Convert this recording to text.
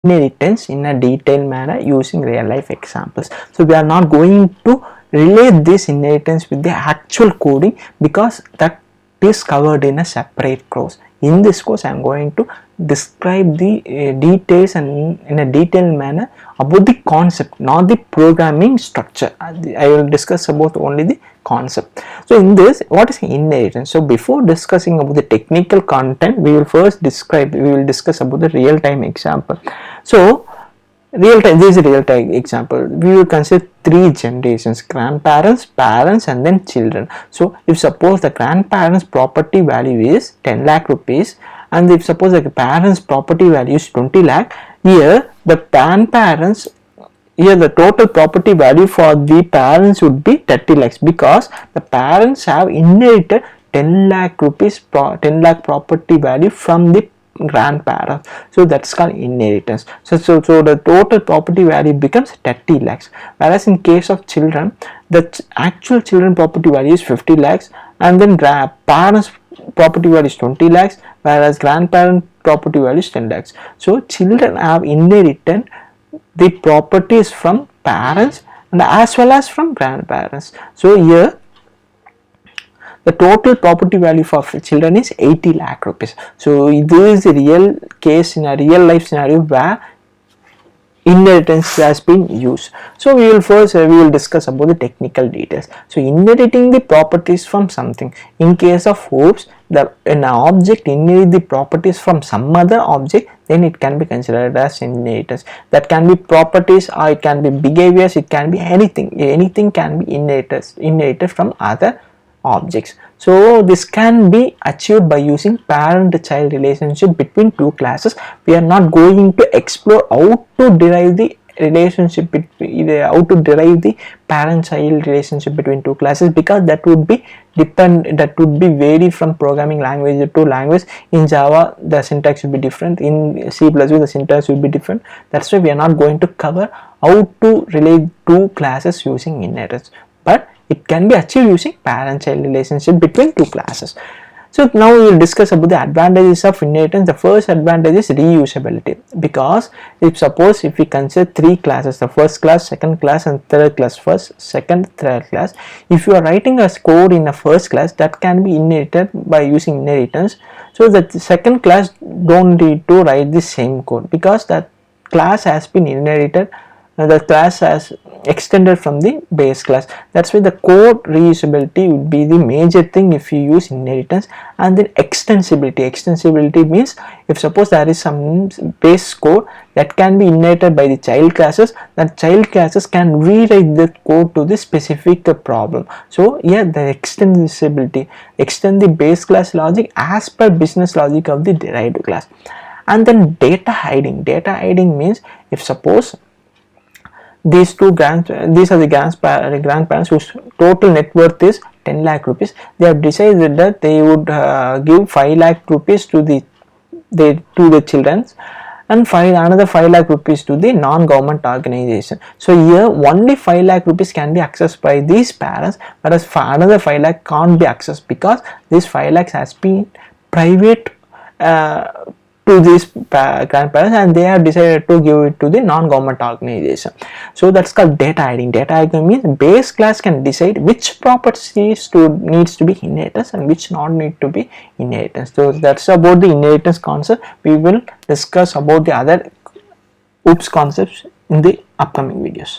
inheritance in a detailed manner using real life examples. So we are not going to relate this inheritance with the actual coding because that is covered in a separate course. In this course I am going to describe the details and in a detailed manner about the concept, not the programming structure. I will discuss about only the concept. So in this, what is inheritance? So before discussing about the technical content, we will discuss about the real-time example. So this is a real-time example. We will consider 3 generations: grandparents, parents, and then children. So if suppose the grandparents property value is 10 lakh rupees, and if suppose the parents property value is 20 lakh, here the grandparents, here the total property value for the parents would be 30 lakhs because the parents have inherited 10 lakh rupees 10 lakh property value from the grandparents. So that's called inheritance. So the total property value becomes 30 lakhs, whereas in case of children, the actual children property value is 50 lakhs, and then parents property value is 20 lakhs, whereas grandparent property value is 10 lakhs. So children have inherited the properties from parents and as well as from grandparents. So here the total property value for children is 80 lakh rupees. So this is a real case in a real life scenario where inheritance has been used. So we will discuss about the technical details. So inheriting the properties from something. In case of hoops, an object inherits the properties from some other object, then it can be considered as inheritance. That can be properties, or it can be behaviors, it can be anything. Anything can be inherited from other objects. So this can be achieved by using parent-child relationship between two classes. We are not going to explore how to derive the relationship between how to derive the parent-child relationship between two classes, because that would be vary from programming language to language. In Java the syntax will be different, in C++ the syntax will be different. That's why we are not going to cover how to relate two classes using inheritance, but it can be achieved using parent-child relationship between two classes. So now we will discuss about the advantages of inheritance. The first advantage is reusability, because if we consider 3 classes, the first class, second class, and third class, first, second, third class. If you are writing a code in a first class, that can be inherited by using inheritance. So that second class don't need to write the same code because that class has been inherited. The class has extended from the base class. That's why the code reusability would be the major thing if you use inheritance. And then extensibility means if suppose there is some base code that can be inherited by the child classes, that child classes can rewrite the code to the specific problem. So here the extensibility, extend the base class logic as per business logic of the derived class. And then data hiding means if suppose these are the grandparents whose total net worth is 10 lakh rupees. They have decided that they would give 5 lakh rupees to the children, and another 5 lakh rupees to the non-government organization. So here only 5 lakh rupees can be accessed by these parents, whereas another 5 lakh can't be accessed because this 5 lakhs has been private to these grandparents, and they have decided to give it to the non-government organization. So that's called data hiding. Data hiding means base class can decide which properties needs to be inheritance and which not need to be inheritance. So that's about the inheritance concept. We will discuss about the other OOPS concepts in the upcoming videos.